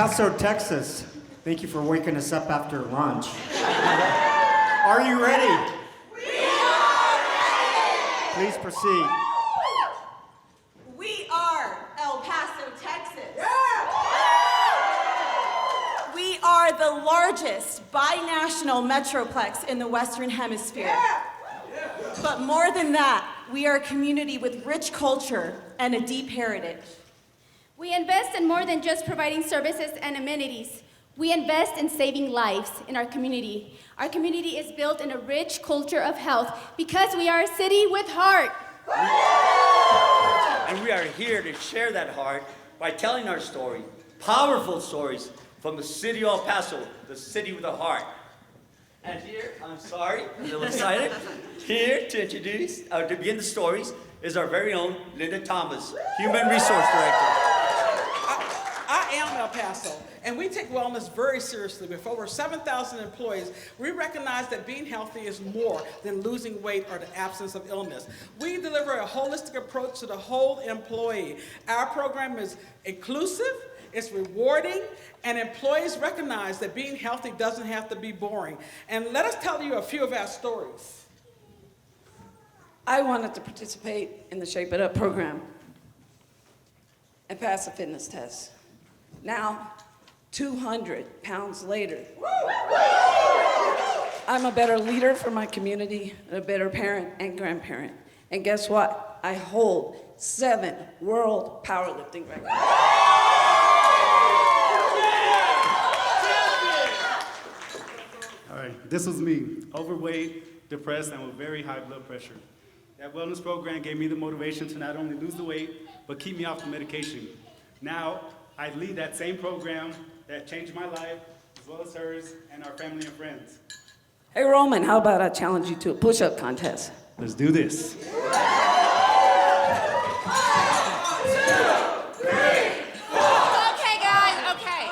Paso, Texas. Thank you for waking us up after lunch. Are you ready? We are ready! Please proceed. We are El Paso, Texas. We are the largest binational metroplex in the Western Hemisphere. But more than that, we are a community with rich culture and a deep heritage. We invest in more than just providing services and amenities. We invest in saving lives in our community. Our community is built in a rich culture of health because we are a city with heart. And we are here to share that heart by telling our story, powerful stories from the city of El Paso, the city with a heart. And here, I'm sorry, I'm a little excited. Here to introduce, to begin the stories, is our very own Linda Thomas, Human Resource Director. I am El Paso, and we take wellness very seriously. With over 7,000 employees, we recognize that being healthy is more than losing weight or the absence of illness. We deliver a holistic approach to the whole employee. Our program is inclusive, it's rewarding, and employees recognize that being healthy doesn't have to be boring. And let us tell you a few of our stories. I wanted to participate in the Shape It Up program and pass a fitness test. Now, 200 pounds later, I'm a better leader for my community, a better parent and grandparent. And guess what? I hold 7 world powerlifting records. All right, this was me, overweight, depressed, and with very high blood pressure. That wellness program gave me the motivation to not only lose the weight, but keep me off the medication. Now, I lead that same program that changed my life, as well as hers and our family and friends. Hey, Roman, how about I challenge you to a push-up contest? Let's do this. Okay, guys, okay.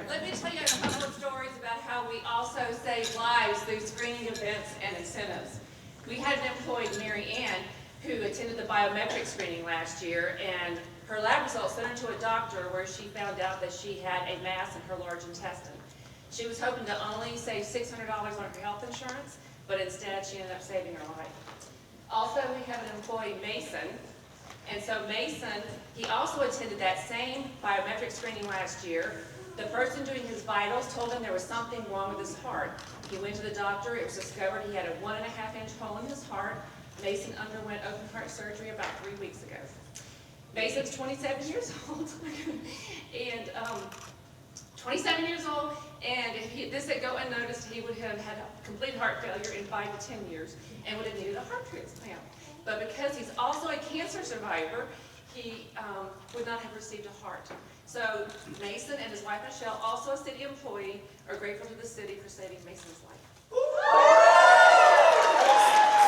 Let me tell you a couple of stories about how we also save lives through screening events and incentives. We had an employee, Mary Ann, who attended the biometric screening last year, and her lab results sent her to a doctor where she found out that she had a mass in her large intestine. She was hoping to only save $600 on her health insurance, but instead she ended up saving her life. Also, we have an employee, Mason, and so Mason, he also attended that same biometric screening last year. The person doing his vitals told him there was something wrong with his heart. He went to the doctor, it was discovered he had a 1.5-inch hole in his heart. Mason underwent open heart surgery about 3 weeks ago. Mason's 27 years old, and 27 years old, and if this had gone unnoticed, he would have had complete heart failure in 5 to 10 years and would have needed a heart transplant. But because he's also a cancer survivor, he would not have received a heart. So Mason and his wife Michelle, also a city employee, are grateful to the city for saving Mason's life.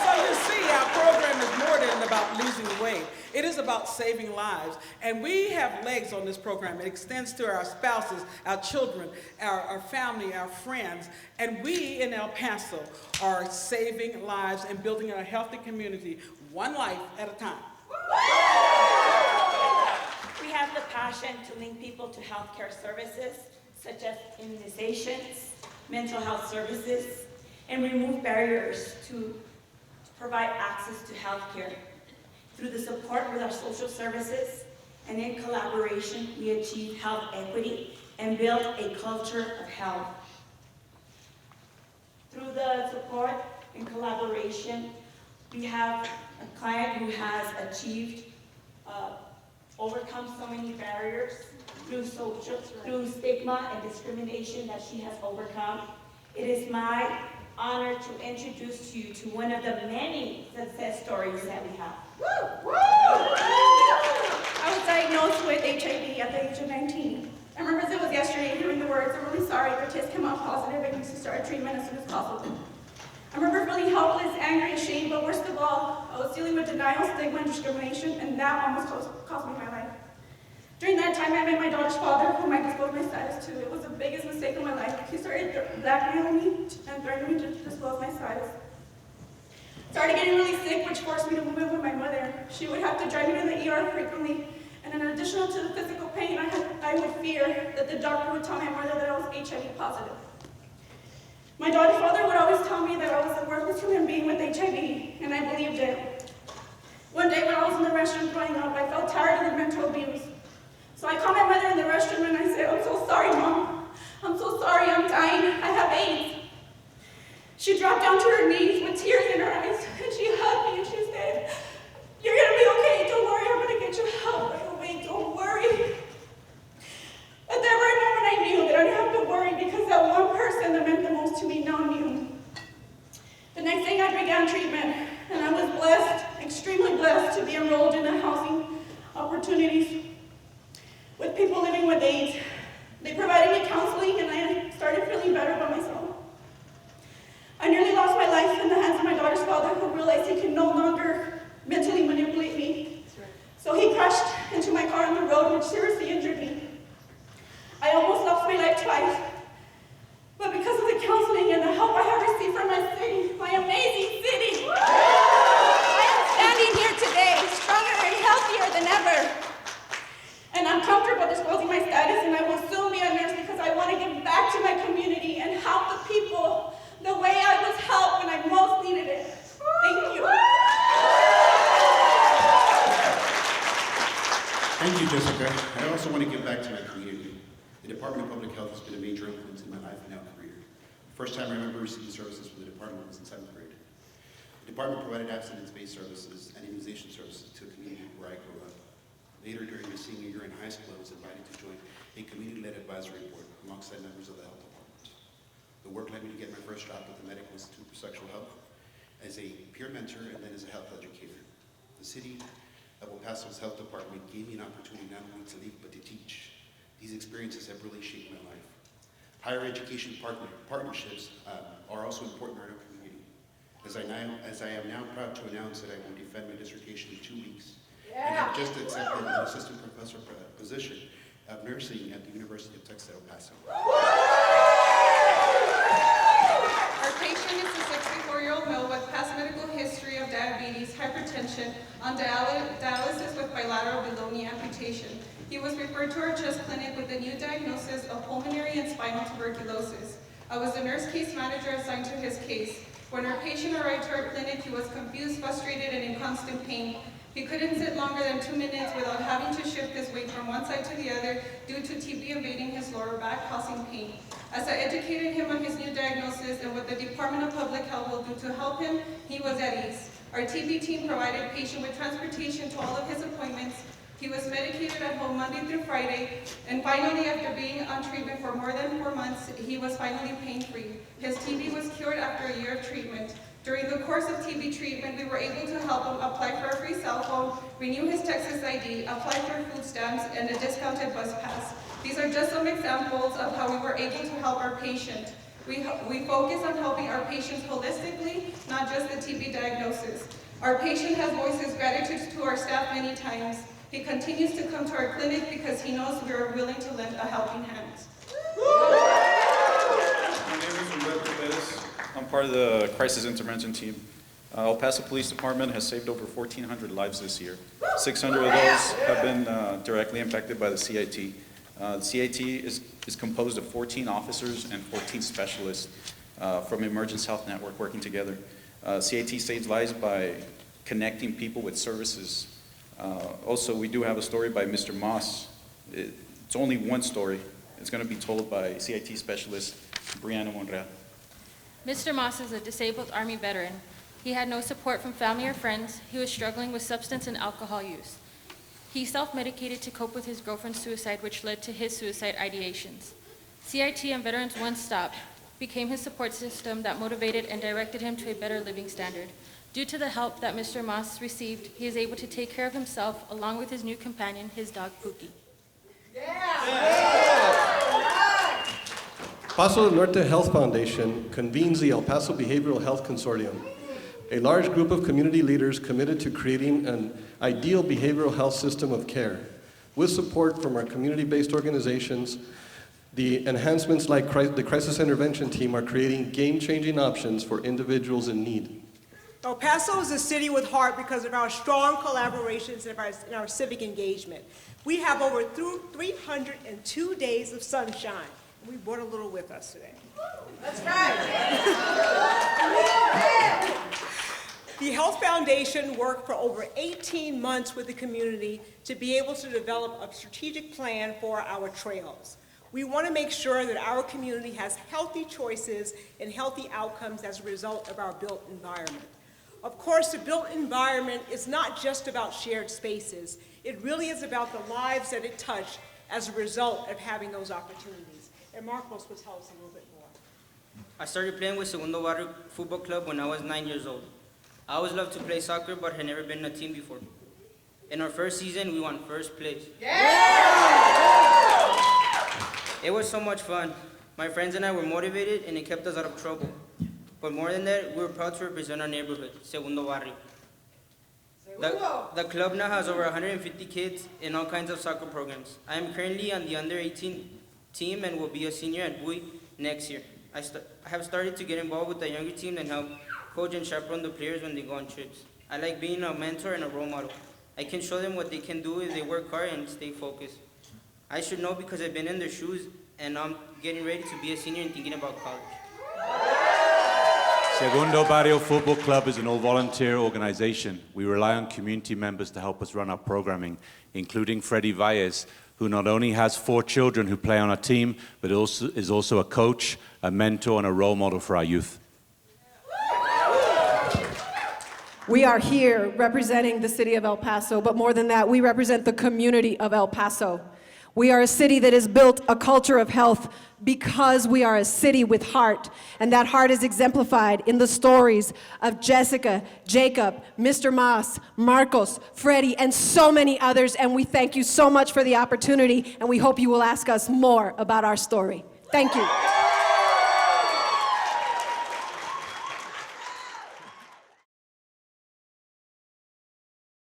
So you see, our program is more than about losing weight. It is about saving lives. And we have legs on this program. It extends to our spouses, our children, our family, our friends. And we in El Paso are saving lives and building a healthy community, one life at a time. We have the passion to link people to healthcare services, such as immunizations, mental health services, and remove barriers to provide access to healthcare. Through the support with our social services and in collaboration, we achieve health equity and build a culture of health. Through the support and collaboration, we have a client who has achieved, overcome so many barriers through stigma and discrimination that she has overcome. It is my honor to introduce you to one of the many success stories that we have. I was diagnosed with HIV at the age of 19. I remember it was yesterday hearing the words, "I'm really sorry, your test came out positive and you need to start treatment as soon as possible." I remember feeling helpless, angry, ashamed, but worst of all, I was dealing with denial, stigma, and discrimination, and that almost cost me my life. During that time, I met my daughter's father, whom I disclosed my status to. It was the biggest mistake of my life. He started blackmailing me and threatening me to disclose my status. Started getting really sick, which forced me to move in with my mother. She would have to drive me to the ER frequently, And in addition to the physical pain, I would fear that the doctor would tell my mother that I was HIV positive. My father would always tell me that I was a worthless human being with HIV, and I believed it. One day when I was in the restroom throwing up, I felt tired of the mental abuse. So I called my mother in the restroom and I said, "I'm so sorry, Mom. I'm so sorry, I'm dying. I have AIDS." She dropped down to her knees with tears in her eyes, and she hugged me and she said, "You're gonna be okay, don't worry, I'm gonna get you help right away, don't worry." At that very moment I knew that I didn't have to worry because that one person that meant the most to me now knew. The next day I began treatment, and I was blessed, extremely blessed, to be enrolled in the housing opportunities with people living with AIDS. They provided me counseling, and I started feeling better about myself. I nearly lost my life in the hands of my daughter's father, who realized he could no longer mentally manipulate me. So he crashed into my car on the road, which seriously injured me. I almost lost my life twice. But because of the counseling and the help I have received from my city, my amazing city, I am standing here today, stronger and healthier than ever. And I'm comfortable disclosing my status, and I will soon be a nurse because I want to give back to my community and help the people the way I was helped when I most needed it. Thank you. Thank you, Jessica. I also want to give back to my community. The Department of Public Health has been a major influence in my life and now career. The first time I remember receiving services from the department was in 7th grade. The department provided abstinence-based services and immunization services to a community where I grew up. Later, during my senior year in high school, I was invited to join a community-led advisory board alongside members of the health department. The work led me to get my first job at the Medical Institute for Sexual Health as a peer mentor and then as a health educator. The city of El Paso's health department gave me an opportunity not only to lead but to teach. These experiences have really shaped my life. Higher education partnerships are also important in our community. As I am now proud to announce that I will defend my dissertation in 2 weeks. And I've just accepted an assistant professor position of nursing at the University of Texas El Paso. Our patient is a 64-year-old male with past medical history of diabetes, hypertension, on dialysis with bilateral below knee amputation. He was referred to our chest clinic with a new diagnosis of pulmonary and spinal tuberculosis. I was the nurse case manager assigned to his case. When our patient arrived to our clinic, he was confused, frustrated, and in constant pain. He couldn't sit longer than 2 minutes without having to shift his weight from one side to the other due to TB invading his lower back, causing pain. As I educated him on his new diagnosis and what the Department of Public Health will do to help him, he was at ease. Our TB team provided patient with transportation to all of his appointments. He was medicated at home Monday through Friday, and finally, after being on treatment for more than 4 months, he was finally pain-free. His TB was cured after a year of treatment. During the course of TB treatment, we were able to help him apply for a free cell phone, renew his Texas ID, apply for food stamps, and a discounted bus pass. These are just some examples of how we were able to help our patient. We focus on helping our patients holistically, not just the TB diagnosis. Our patient has voiced his gratitude to our staff many times. He continues to come to our clinic because he knows we are willing to lend a helping hand. My name is Humberto Perez. I'm part of the crisis intervention team. El Paso Police Department has saved over 1,400 lives this year. 600 of those have been directly impacted by the CIT. The CIT is composed of 14 officers and 14 specialists from Emergence Health Network working together. CIT saves lives by connecting people with services. Also, we do have a story by Mr. Moss. It's only one story. It's going to be told by CIT specialist Brianna Monreal. Mr. Moss is a disabled Army veteran. He had no support from family or friends. He was struggling with substance and alcohol use. He self-medicated to cope with his girlfriend's suicide, which led to his suicide ideations. CIT and Veterans One Stop became his support system that motivated and directed him to a better living standard. Due to the help that Mr. Moss received, he is able to take care of himself along with his new companion, his dog Pookie. Paso del Norte Health Foundation convenes the El Paso Behavioral Health Consortium, a large group of community leaders committed to creating an ideal behavioral health system of care. With support from our community-based organizations, the enhancements like the Crisis Intervention Team are creating game-changing options for individuals in need. El Paso is a city with heart because of our strong collaborations and our civic engagement. We have over 302 days of sunshine. We brought a little with us today. That's right. The Health Foundation worked for over 18 months with the community to be able to develop a strategic plan for our trails. We want to make sure that our community has healthy choices and healthy outcomes as a result of our built environment. Of course, the built environment is not just about shared spaces. It really is about the lives that it touched as a result of having those opportunities. And Marcos will tell us a little bit more. I started playing with Segundo Barrio Football Club when I was 9 years old. I always loved to play soccer, but had never been in a team before. In our first season, we won first place. Yeah! It was so much fun. My friends and I were motivated, and it kept us out of trouble. But more than that, we were proud to represent our neighborhood, Segundo Barrio. The club now has over 150 kids in all kinds of soccer programs. I am currently on the under-18 team and will be a senior at Bowie next year. I have started to get involved with the younger team and help coach and chaperone the players when they go on trips. I like being a mentor and a role model. I can show them what they can do if they work hard and stay focused. I should know because I've been in their shoes and I'm getting ready to be a senior and thinking about college. Segundo Barrio Football Club is an all-volunteer organization. We rely on community members to help us run our programming, including Freddie Valles, who not only has 4 children who play on our team, but is also a coach, a mentor, and a role model for our youth. We are here representing the city of El Paso, but more than that, we represent the community of El Paso. We are a city that has built a culture of health because we are a city with heart, and that heart is exemplified in the stories of Jessica, Jacob, Mr. Mas, Marcos, Freddie, and so many others, and we thank you so much for the opportunity, and we hope you will ask us more about our story. Thank you.